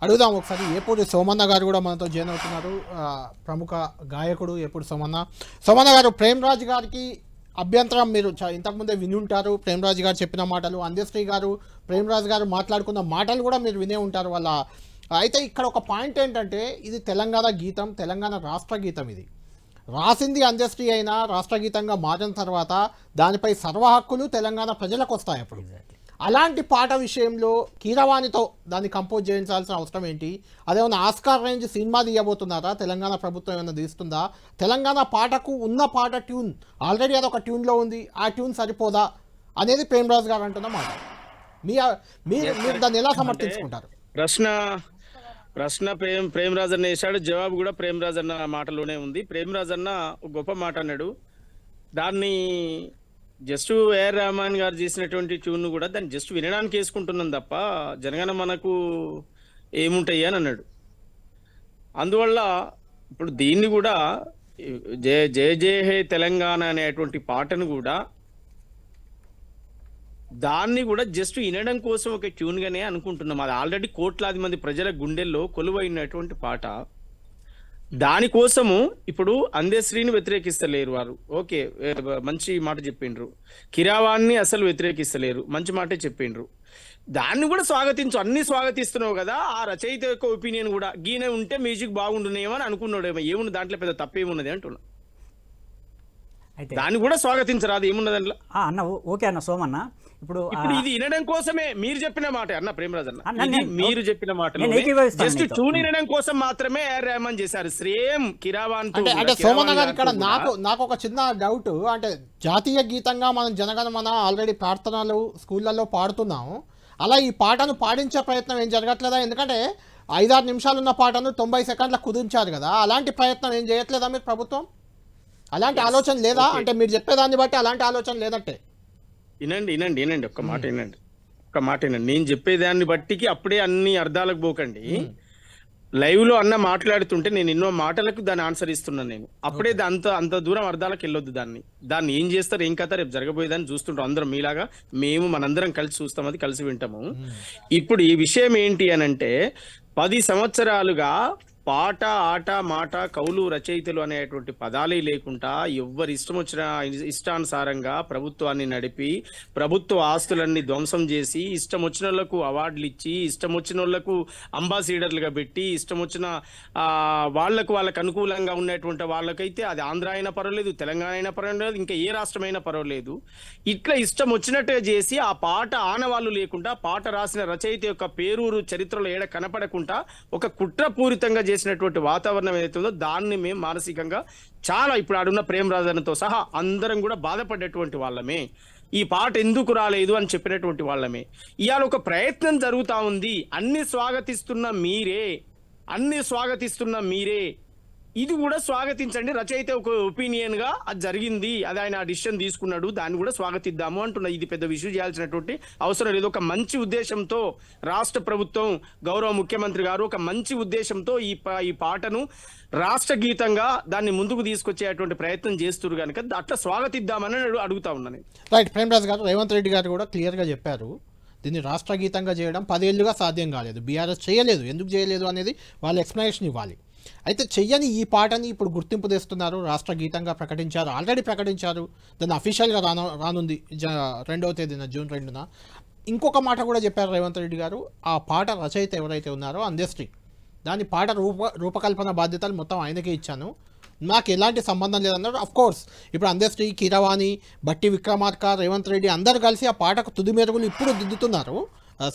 అడుగుదాం ఒకసారి. ఏపూరి సోమన్న గారు కూడా మనతో జాయిన్ అవుతున్నారు, ప్రముఖ గాయకుడు ఏపూరి సోమన్న. సోమన్న గారు, ప్రేమ్రాజ్ గారికి అభ్యంతరం మీరు ఇంతకుముందే విని ఉంటారు. ప్రేమ్రాజ్ గారు చెప్పిన మాటలు, అందశ్రీ గారు ప్రేమ్రాజ్ గారు మాట్లాడుకున్న మాటలు కూడా మీరు వినే ఉంటారు వాళ్ళ. అయితే ఇక్కడ ఒక పాయింట్ ఏంటంటే, ఇది తెలంగాణ గీతం, తెలంగాణ రాష్ట్ర గీతం. ఇది రాసింది అందశ్రీ అయినా రాష్ట్ర గీతంగా మారిన తర్వాత దానిపై సర్వ హక్కులు తెలంగాణ ప్రజలకు వస్తాయి. అప్పుడు అలాంటి పాట విషయంలో కీరవాణితో దాన్ని కంపోజ్ చేయించాల్సిన అవసరం ఏంటి? అదేమన్నా ఆస్కార్ రేంజ్ సినిమా తీయబోతున్నారా? తెలంగాణ ప్రభుత్వం ఏమైనా తీస్తుందా? తెలంగాణ పాటకు ఉన్న పాట ట్యూన్ ఆల్రెడీ అదొక ట్యూన్లో ఉంది, ఆ ట్యూన్ సరిపోదా అనేది ప్రేమ్రాజ్ గారు అంటున్న మాట. మీరు దాన్ని ఎలా సమర్థించుకుంటారు? ప్రశ్న ప్రేమ్రాజ్ అన్న వేశాడు, జవాబు కూడా ప్రేమ్రాజ్ అన్న మాటలోనే ఉంది. ప్రేమ్రాజ్ అన్న ఒక గొప్ప మాట అన్నాడు, దాన్ని జస్ట్ ఏఆర్ రెహమాన్ గారు చేసినటువంటి ట్యూన్ కూడా దాన్ని జస్ట్ వినడానికి వేసుకుంటున్నాం తప్ప జనగణ మనకు ఏముంటాయి అని అన్నాడు. అందువల్ల ఇప్పుడు దీన్ని కూడా జయ జయ జయ హే తెలంగాణ అనేటువంటి పాటను కూడా దాన్ని కూడా జస్ట్ వినడం కోసం ఒక ట్యూన్ గానే అనుకుంటున్నాం. అది ఆల్రెడీ కోట్లాది మంది ప్రజల గుండెల్లో కొలువైనటువంటి పాట. దానికోసము ఇప్పుడు అందశ్రీని వ్యతిరేకిస్తలేరు వారు, ఓకే మంచి మాట చెప్పిండ్రు. కిరావాన్ని అసలు వ్యతిరేకిస్తలేరు, మంచి మాటే చెప్పిండ్రు. దాన్ని కూడా స్వాగతించు, అన్ని స్వాగతిస్తున్నావు కదా. ఆ రచయిత యొక్క ఒపీనియన్ కూడా గీనే ఉంటే మ్యూజిక్ బాగుండునేమో అని అనుకున్నాడేమో. ఏముంది దాంట్లో, పెద్ద తప్పేమున్నది అంటున్నా. దాన్ని కూడా స్వాగతించరాదు, ఏమున్నది దాంట్లో అన్న. ఓకే అన్న సోమన్న, ఇప్పుడు ఇది వినడం కోసమే మీరు చెప్పిన మాట అన్న ప్రేమరాజ్ అన్న, మీరు చెప్పిన మాట జస్ట్ ట్యూన్ వినడం కోసం మాత్రమే ఏఆర్ రెహమాన్ చేశారు. సేమ్ కిరావాన్. అంటే సోమన్న గారు, ఇక్కడ నాకు ఒక చిన్న డౌట్. అంటే జాతీయ గీతంగా మనం జనగణమన ఆల్రెడీ ప్రార్థనలు స్కూళ్ళల్లో పాడుతున్నాము. అలా ఈ పాటను పాడించే ప్రయత్నం ఏం జరగట్లేదా? ఎందుకంటే 5-6 నిమిషాలు ఉన్న పాటను 90 సెకండ్లకు కుదించారు కదా. అలాంటి ప్రయత్నం ఏం చేయట్లేదా మీరు ప్రభుత్వం? అలాంటి ఆలోచన లేదా? అంటే మీరు చెప్పేదాన్ని బట్టి అలాంటి ఆలోచన లేదంటే. వినండి ఒక్క మాట వినండి. నేను చెప్పేదాన్ని బట్టికి అప్పుడే అన్ని అర్థాలకు పోకండి. లైవ్ లో అన్న మాట్లాడుతుంటే నేను ఎన్నో మాటలకు దాన్ని ఆన్సర్ ఇస్తున్నాను. నేను అప్పుడే అంత దూరం అర్థాలకు వెళ్ళొద్దు. దాన్ని ఏం చేస్తారు, ఏం కథ రేపు జరగబోయేదాన్ని చూస్తుంటాం అందరం. మీలాగా మేము మనందరం కలిసి చూస్తాం, అది కలిసి వింటాము. ఇప్పుడు ఈ విషయం ఏంటి అనంటే, 10 సంవత్సరాలుగా పాట, ఆట, మాట, కవులు, రచయితలు అనేటువంటి పదాలే లేకుండా ఎవ్వరు ఇష్టం వచ్చిన ఇష్టానుసారంగా ప్రభుత్వాన్ని నడిపి ప్రభుత్వ ఆస్తులన్నీ ధ్వంసం చేసి ఇష్టం వచ్చిన వాళ్ళకు అవార్డులు ఇచ్చి ఇష్టం వచ్చిన వాళ్ళకు అంబాసిడర్లుగా పెట్టి ఇష్టం వచ్చిన వాళ్ళకు అనుకూలంగా ఉన్నటువంటి వాళ్ళకైతే అది ఆంధ్ర అయినా పర్వాలేదు, తెలంగాణ అయినా పర్వాలేదు, ఇంకా ఏ రాష్ట్రమైనా పర్వాలేదు, ఇట్లా ఇష్టం వచ్చినట్టుగా చేసి ఆ పాట ఆనవాళ్ళు లేకుండా పాట రాసిన రచయిత యొక్క పేరూరు చరిత్రలో ఏడ కనపడకుండా ఒక కుట్రపూరితంగా చేసినటువంటి వాతావరణం ఏదైతుందో దాన్ని మేము మానసికంగా చాలా, ఇప్పుడు ఆడున్న ప్రేమరాజన్తో సహా అందరం కూడా బాధపడేటువంటి వాళ్ళమే. ఈ పాట ఎందుకు రాలేదు అని చెప్పినటువంటి వాళ్ళమే. ఇవాళ ఒక ప్రయత్నం జరుగుతా ఉంది. అన్ని స్వాగతిస్తున్న మీరే ఇది కూడా స్వాగతించండి. రచయిత ఒక ఒపీనియన్ గా అది జరిగింది, అది ఆయన డిసిషన్ తీసుకున్నాడు, దాన్ని కూడా స్వాగతిద్దాము అంటున్నా. ఇది పెద్ద విషయం చేయాల్సినటువంటి అవసరం లేదు. ఒక మంచి ఉద్దేశంతో రాష్ట్ర ప్రభుత్వం, గౌరవ ముఖ్యమంత్రి గారు ఒక మంచి ఉద్దేశంతో ఈ పాటను రాష్ట్ర గీతంగా దాన్ని ముందుకు తీసుకొచ్చేటువంటి ప్రయత్నం చేస్తున్నారు కనుక అట్లా స్వాగతిద్దామని అడుగుతా ఉన్నాను. రైట్. ప్రేమరాజ్ గారు, రేవంత్ రెడ్డి గారు కూడా క్లియర్గా చెప్పారు, దీన్ని రాష్ట్ర గీతంగా చేయడం 10 ఏళ్ళుగా సాధ్యం కాలేదు, బీఆర్ఎస్ చేయలేదు. ఎందుకు చేయలేదు అనేది వాళ్ళు ఎక్స్ప్లెనేషన్ ఇవ్వాలి. అయితే చెయ్యని ఈ పాటని ఇప్పుడు గుర్తింపు తెస్తున్నారు, రాష్ట్ర గీతంగా ప్రకటించారు, ఆల్రెడీ ప్రకటించారు. దాన్ని అఫీషియల్గా రానుంది 2వ తేదీన, జూన్ 2న. ఇంకొక మాట కూడా చెప్పారు రేవంత్ రెడ్డి గారు, ఆ పాట రచయిత ఎవరైతే ఉన్నారో అందశ్రీ, దాని పాట రూపకల్పన బాధ్యతలు మొత్తం ఆయనకే ఇచ్చాను, నాకు ఎలాంటి సంబంధం లేదన్నారు. అఫ్కోర్స్ ఇప్పుడు అందశ్రీ, కీరవాణి, బట్టి విక్రమార్క, రేవంత్ రెడ్డి అందరూ కలిసి ఆ పాటకు తుది మెరుగులు ఇప్పుడు దిద్దుతున్నారు.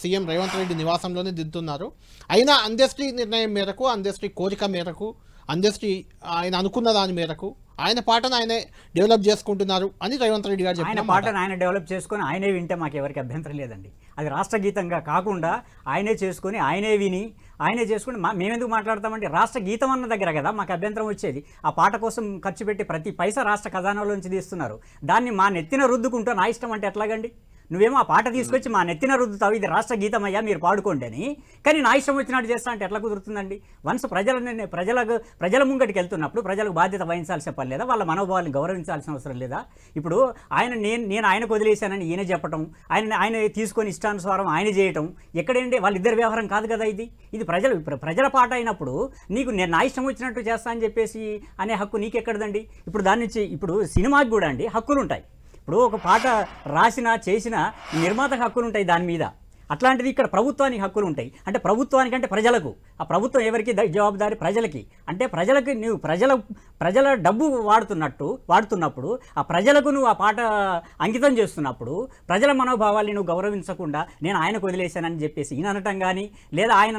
సీఎం రేవంత్ రెడ్డి నివాసంలోనే దిద్దుతున్నారు. అయినా అందశ్రీ నిర్ణయం మేరకు, అందశ్రీ కోరిక మేరకు, అందశ్రీ ఆయన అనుకున్న దాని మేరకు ఆయన పాటను ఆయనే డెవలప్ చేసుకుంటున్నారు అని రేవంత్ రెడ్డి గారు చెప్పిన పాటను ఆయన డెవలప్ చేసుకొని ఆయనే వింటే మాకు ఎవరికి అభ్యంతరం లేదండి. అది రాష్ట్ర గీతంగా కాకుండా ఆయనే చేసుకొని ఆయనే విని ఆయనే చేసుకుని మేమెందుకు మాట్లాడతామంటే రాష్ట్ర గీతం అన్న దగ్గర కదా మాకు అభ్యంతరం వచ్చేది. ఆ పాట కోసం ఖర్చు పెట్టి ప్రతి పైసా రాష్ట్ర ఖజానాలోంచి తీస్తున్నారు. దాన్ని మా నెత్తిన రుద్దుకుంటూ నా ఇష్టం అంటే ఎట్లాగండి? నువ్వేమో ఆ పాట తీసుకొచ్చి మా నెత్తిన రుద్దుతావు, ఇది రాష్ట్ర గీతం అయ్యా మీరు పాడుకోండి అని. కానీ నా ఇష్టం వచ్చినట్టు చేస్తా అంటే ఎట్లా కుదురుతుందండి? వన్స్ ప్రజల ముంగటికి వెళ్తున్నప్పుడు ప్రజలకు బాధ్యత వహించాల్సిన పని లేదా? వాళ్ళ మనోభావాలను గౌరవించాల్సిన అవసరం లేదా? ఇప్పుడు నేను ఆయనకు వదిలేశానని ఈయన చెప్పటం, ఆయన తీసుకొని ఇష్టానుసారం ఆయన చేయటం ఎక్కడేంటి? వాళ్ళిద్దరి వ్యవహారం కాదు కదా ఇది ప్రజల పాట అయినప్పుడు నీకు నేను నా ఇష్టం వచ్చినట్టు చేస్తా అని చెప్పేసి అనే హక్కు నీకెక్కడదండి? ఇప్పుడు దాని నుంచి ఇప్పుడు సినిమాకి కూడా అండి హక్కులు ఉంటాయి. ఇప్పుడు ఒక పాట రాసినా చేసినా నిర్మాతకు హక్కులు ఉంటాయి దాని మీద. అట్లాంటిది ఇక్కడ ప్రభుత్వానికి హక్కులు ఉంటాయి. అంటే ప్రభుత్వానికి అంటే ప్రజలకు, ఆ ప్రభుత్వం ఎవరికి జవాబుదారి? ప్రజలకి. అంటే ప్రజలకి నువ్వు ప్రజల డబ్బు వాడుతున్నప్పుడు ఆ ప్రజలకు నువ్వు ఆ పాట అంకితం చేస్తున్నప్పుడు ప్రజల మనోభావాల్ని నువ్వు గౌరవించకుండా నేను ఆయనకు వదిలేశానని చెప్పేసి ఈయన అనటం కానీ, లేదా ఆయన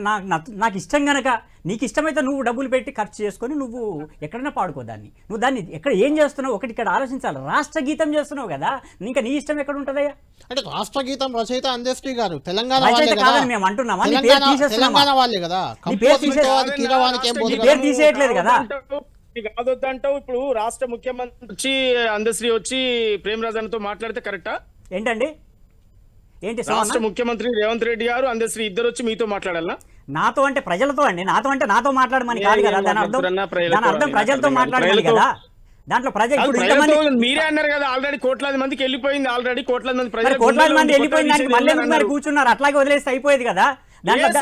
నాకు ఇష్టం గనక నీకు ఇష్టమైతే నువ్వు డబ్బులు పెట్టి ఖర్చు చేసుకొని నువ్వు ఎక్కడైనా పాడుకోదాన్ని. నువ్వు దాన్ని ఎక్కడ ఏం చేస్తున్నావు ఒకటి ఇక్కడ ఆలోచించాలి. రాష్ట్ర గీతం చేస్తున్నావు కదా, ఇంకా నీ ఇష్టం ఎక్కడ ఉంటుందయ్యా? అంటే రాష్ట్ర గీతం రచయిత అందశ్రీ గారు తెలంగాణ మేము అంటున్నామా? వాళ్ళే కదా, పేరు తీసేయట్లేదు కదా. కాదొద్దంటావు. ఇప్పుడు రాష్ట్ర ముఖ్యమంత్రి వచ్చి అందశ్రీ వచ్చి ప్రేమరాజన్తో మాట్లాడితే కరెక్టా? ఏంటండి రాష్ట్ర ముఖ్యమంత్రి రేవంత్ రెడ్డి గారు అందశ్రీ ఇద్దరు వచ్చి మీతో మాట్లాడాలా? నాతో అంటే ప్రజలతో అండి. నాతో మాట్లాడమని కాదు కదా. దాని అర్థం ప్రజలతో మాట్లాడమని కదా. దాంట్లో మీరే అన్నారు కదా ఆల్రెడీ కోట్లాది మందికి వెళ్ళిపోయింది. కోట్లాది మంది వెళ్ళిపోయింది. దానికి మళ్ళీ కూర్చున్నారు, అట్లాగే వదిలేస్తే అయిపోయేది కదా.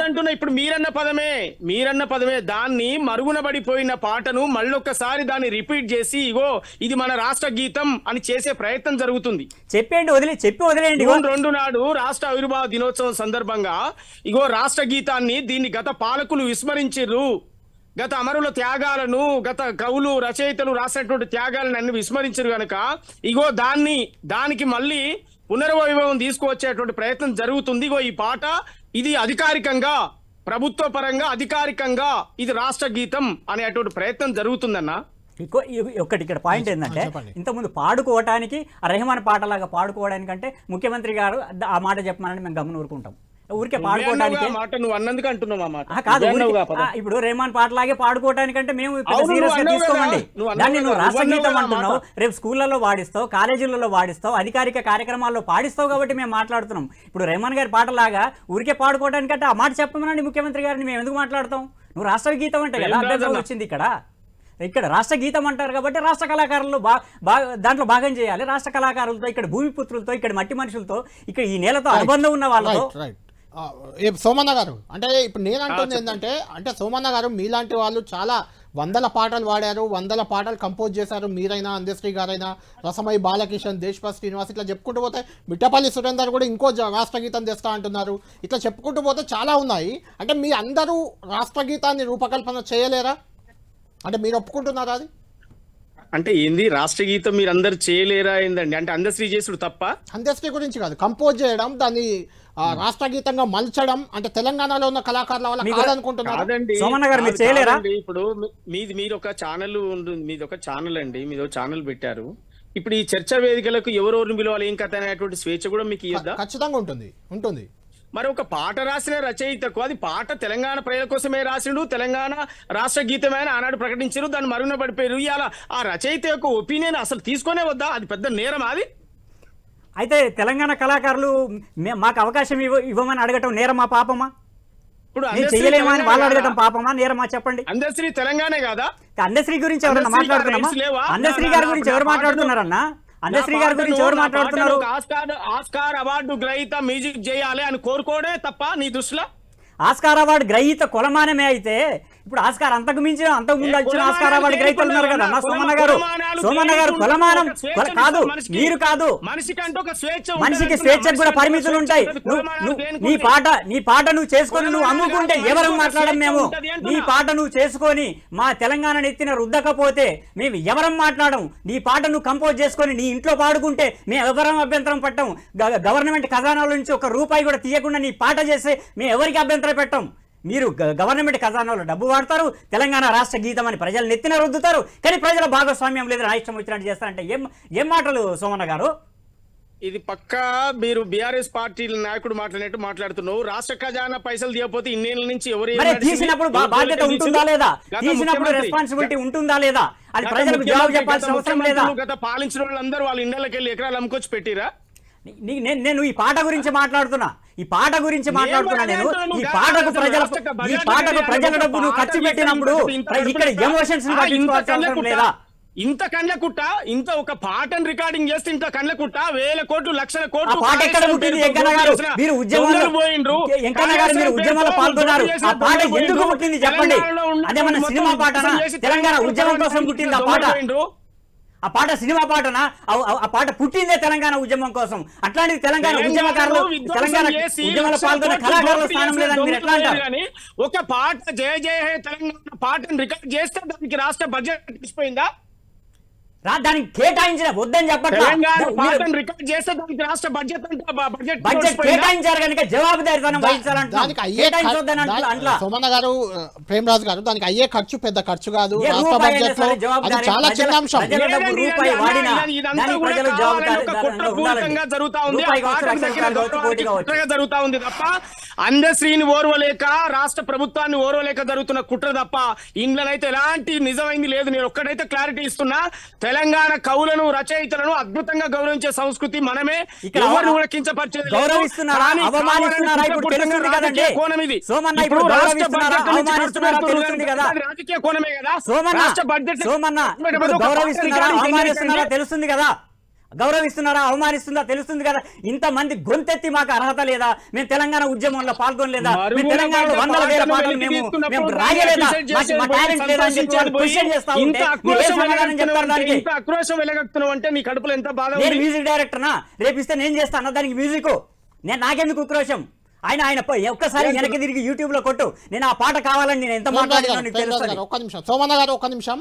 అంటున్నా ఇప్పుడు మీరన్న పదమే దాన్ని మరుగున పడిపోయిన పాటను మళ్ళొక్కసారి దాన్ని రిపీట్ చేసి ఇగో ఇది మన రాష్ట్ర గీతం అని చేసే ప్రయత్నం జరుగుతుంది. చెప్పి వదిలేయండి. 2 నాడు రాష్ట్ర ఆవిర్భావ దినోత్సవం సందర్భంగా ఇగో రాష్ట్ర గీతాన్ని దీన్ని గత పాలకులు విస్మరించిర్రు. గత అమరుల త్యాగాలను, గత కవులు రచయితలు రాసినటువంటి త్యాగాలను అన్ని విస్మరించారు కనుక ఇగో దానికి మళ్ళీ పునర్వైభవం తీసుకువచ్చేటువంటి ప్రయత్నం జరుగుతుంది. ఇగో ఈ పాట ఇది అధికారికంగా ప్రభుత్వ పరంగా అధికారికంగా ఇది రాష్ట్ర గీతం అనేటువంటి ప్రయత్నం జరుగుతుందన్న. ఒక్కటి ఇక్కడ పాయింట్ ఏంటంటే, ఇంతకుముందు పాడుకోవటానికి రెహమాన్ పాటలాగా పాడుకోవడానికంటే ముఖ్యమంత్రి గారు ఆ మాట చెప్పమని మేము గమనం ఊరుకుంటాం. ఊరికే పాడుకోవడానికి కాదు. ఇప్పుడు రెహమాన్ పాటలాగే పాడుకోవటానికంటే మేము సీరియస్ గా తీసుకోమండి. దాన్ని నువ్వు రాష్ట్ర గీతం అంటున్నావు, రేపు స్కూళ్లలో వాడిస్తావు, కాలేజీలలో వాడిస్తావు, అధికారిక కార్యక్రమాల్లో పాడిస్తావు కాబట్టి మేము మాట్లాడుతున్నాం. ఇప్పుడు రెహమాన్ గారి పాటలాగా ఊరికే పాడుకోవడానికంటే ఆ మాట చెప్పమనండి ముఖ్యమంత్రి గారిని, మేము ఎందుకు మాట్లాడతాం? నువ్వు రాష్ట్ర గీతం అంటే కదా అభ్యంతరం వచ్చింది. ఇక్కడ రాష్ట్ర గీతం అంటారు కాబట్టి రాష్ట్ర కళాకారులు దాంట్లో భాగం చేయాలి. రాష్ట్ర కళాకారులతో, ఇక్కడ భూమిపుత్రులతో, ఇక్కడ మట్టి మనుషులతో, ఇక్కడ ఈ నేలతో అనుబంధం ఉన్న వాళ్ళతో. సోమన్న గారు అంటే ఇప్పుడు నేను అంటుంది ఏంటంటే, అంటే సోమన్న గారు మీలాంటి వాళ్ళు చాలా వందల పాటలు వాడారు, వందల పాటలు కంపోజ్ చేశారు. మీరైనా అందశ్రీ గారైనా, రసమై బాలకిషన్, దేశపాల్ శ్రీనివాస్, ఇట్లా చెప్పుకుంటూ పోతే మిట్టపల్లి సురేందర్ కూడా ఇంకో రాష్ట్ర గీతం తెస్తా అంటున్నారు. ఇట్లా చెప్పుకుంటూ పోతే చాలా ఉన్నాయి. అంటే మీ అందరూ రాష్ట్ర గీతాన్ని రూపకల్పన చేయలేరా? అంటే మీరు ఒప్పుకుంటున్నారా? అది అంటే ఏంది రాష్ట్ర గీతం మీరు అందరు చేయలేరా ఏందండి? అంటే అందశ్రీ చేసుడు తప్ప? అందశ్రీ గురించి కాదు, కంపోజ్ చేయడం, దాన్ని రాష్ట్ర గీతంగా మలచడం అంటే తెలంగాణలో ఉన్న కళాకారుల వల్ల కాదనుకుంటున్నారు. ఇప్పుడు మీరు ఒక ఛానల్ మీది ఒక ఛానల్ అండి, మీరు ఛానల్ పెట్టారు. ఇప్పుడు ఈ చర్చా వేదికలకు ఎవరెవరిని పిలవాలి, ఏం కథ అనేటువంటి స్వేచ్ఛ కూడా మీకు ఇవ్వద్దా? ఖచ్చితంగా ఉంటుంది. మరి ఒక పాట రాసిన రచయితకు అది పాట తెలంగాణ ప్రజల కోసమే రాసిండు, తెలంగాణ రాష్ట్ర గీతమైన ఆనాడు ప్రకటించారు, దాన్ని మరుగున పడిపోయారు. ఇవాళ ఆ రచయిత యొక్క ఒపీనియన్ అసలు తీసుకునే వద్దా? అది పెద్ద నేరం. అది అయితే తెలంగాణ కళాకారులు మాకు అవకాశం ఇవ్వమని అడగటం నేరమా పాపమా? ఇప్పుడు చేయలేమా అని వాళ్ళు అడగటం పాపమా నేరమా? చెప్పండి. అందశ్రీ తెలంగాణ కాదా? అందశ్రీ గురించి ఎవరన్నా మాట్లాడుతున్నామా? అందశ్రీ గారి గురించి ఎవరు మాట్లాడుతున్నారన్నా? అందశ్రీ గారి గురించి ఎవరు మాట్లాడుతున్నారు? ఆస్కార్ అవార్డు గ్రహీత మ్యూజిక్ చేయాలి అని కోరుకోవడే తప్ప నీ దృష్టిలో? ఆస్కార్ అవార్డు గ్రహీత కొలమానమే అయితే ఇప్పుడు ఆస్కార్ అంతకు ముందు వచ్చిన ఆస్కార్ అవార్డు గ్రహీతలు ఉన్నారు కదా అన్న సోమన్న గారు కొలమానం కాదు, మీరు కాదు. మనిషికి స్వేచ్ఛకు కూడా పరిమితులు ఉంటాయి. నీ పాట నువ్వు చేసుకొని నువ్వు అమ్ముకుంటే ఎవరు మాట్లాడడం? మేము నీ పాట నువ్వు చేసుకొని మా తెలంగాణ ఎత్తిన రుద్దకపోతే మేము ఎవరం మాట్లాడడం? నీ పాట నువ్వు కంపోజ్ చేసుకొని నీ ఇంట్లో పాడుకుంటే మేము ఎవరం అభ్యంతరం పట్టం. గవర్నమెంట్ ఖజానాల నుంచి ₹1 కూడా తీయకుండా నీ పాట చేస్తే మేము ఎవరికి అభ్యంతరం పెట్టం. మీరు గవర్నమెంట్ ఖజానాలో డబ్బు వాడతారు, తెలంగాణ రాష్ట్ర గీతం అని ప్రజలు నెత్తిన రుద్దుతారు, కానీ ప్రజల భాగస్వామ్యం లేదు, నా ఇష్టం వచ్చినట్టు చేస్తారంటే ఏం మాటలు సోమన్న గారు? ఇది పక్కా మీరు బీఆర్ఎస్ పార్టీ నాయకుడు మాట్లాడినట్టు మాట్లాడుతున్నావు. రాష్ట్ర ఖజానా పైసలు తీయకపోతే ఇన్నేళ్ల నుంచి ఎవరు తీసినప్పుడు బాధ్యత ఉంటుందా లేదా? తీసినప్పుడు రెస్పాన్సిబిలిటీ ఉంటుందా లేదా? అది ప్రజలకు జవాబు చెప్పాల్సిన అవసరం లేదా? గత పాలించిన వాళ్ళందరూ వాళ్ళ ఇళ్లకి వెళ్ళి ఎకరాలు అమ్ముకొచ్చి పెట్టిరా? నేను ఈ పాట గురించి మాట్లాడుతున్నా నేను ఈ పాటకు ప్రజల డబ్బు నువ్వు ఖర్చు పెట్టినప్పుడు ఇక్కడ ఎమోషన్స్ లేదా? ఇంత కండ్ల కుట్ట, ఇంత ఒక పాటను రికార్డింగ్ చేస్తే ఇంత కండ్ల కుట్ట, వేల కోట్లు లక్షల కోట్లు పాట ఎక్కడ పుట్టింది? వెంకన్న గారు మీరు ఉద్యమంలో పాల్గొన్నారు. ఆ పాట ఎందుకు పుట్టింది చెప్పండి? అదేమన్నా సినిమా పాటనా? తెలంగాణ ఉద్యమం కోసం పుట్టింది ఆ పాట? ఆ పాట సినిమా పాటనా? ఆ పాట పుట్టిందే తెలంగాణ ఉద్యమం కోసం. అట్లాంటిది తెలంగాణ ఉద్యమకారులు, తెలంగాణ ఉద్యమంలో పాల్గొన్న కళాకారుల స్థానం లేదని మీరు ఎట్లా అంటారు? ఒక పాట జయ జయ హే తెలంగాణ పాటను రికార్డ్ చేస్తే దానికి రాష్ట్ర బడ్జెట్ తీసిపోయిందా? దానికి కేటాయించిన వద్దని చెప్పట్లా. రికార్డ్ చేస్తే దానికి రాష్ట్ర బడ్జెట్ కేటాయించారు కనుక జవాబుదారీతనం వహించాలంటున్నా. సోమన్న గారు, ప్రేమరాజు గారు, దానికి అయ్యే ఖర్చు పెద్ద ఖర్చు కాదు రాష్ట్ర బడ్జెట్ లో, అది చాలా చిన్న అంశం. జరుగుతా ఉంది తప్ప అందశ్రీని ఓర్వలేక, రాష్ట్ర ప్రభుత్వాన్ని ఓర్వలేక జరుగుతున్న కుట్ర తప్ప ఇంగ్లాండ్ అయితే ఎలాంటి నిజమైంది లేదు. నేను ఒక్కడైతే క్లారిటీ ఇస్తున్నా, తెలంగాణ కవులను, రచయితలను అద్భుతంగా గౌరవించే సంస్కృతి మనమే. ఎవరు కూడా కించపరిచేది గౌరవిస్తున్నారా, అవమానిస్తున్నారా ఇప్పుడు తెలుస్తుంది కదండి. సోమన్న ఇప్పుడు గౌరవిస్తున్నారా, అవమానిస్తున్నారా తెలుస్తుంది కదా. రాజకీయ కోణమే కదా. సోమన్న గౌరవిస్తున్నారా, అవమానిస్తున్నారా తెలుస్తుంది కదా. గౌరవిస్తున్నారా, అవమానిస్తుందా తెలుస్తుంది కదా. ఇంతమంది గొంతెత్తి మాకు అర్హత లేదా? మేము తెలంగాణ ఉద్యమంలో పాల్గొనలేదా? మేము తెలంగాణలో వందల వేల పాటలు మేము రాయలేదా? మా టాలెంట్ లేదా అని చెప్పి వాళ్ళు క్వశ్చన్ చేస్తా ఉంటే మీరు ఏ సమాధానం చెప్తారు దానికి? ఆక్రోశం వెలగక్కుతున్నావు అంటే నీ కడుపులో ఎంత బాధ. నేను మ్యూజిక్ డైరెక్టర్నా? రేపిస్తే నేను చేస్తాను దానికి మ్యూజిక్. నాకెందుకు ఉక్రోషం? ఆయన ఒక్కసారి వెనక్కి తిరిగి యూట్యూబ్ లో కొట్టు, నేను ఆ పాట కావాలని నేను ఎంత మాట్లాడినా నీకు తెలుస్తుంది. ఒక్క నిమిషం సోమన్న గారు, ఒక్క నిమిషం.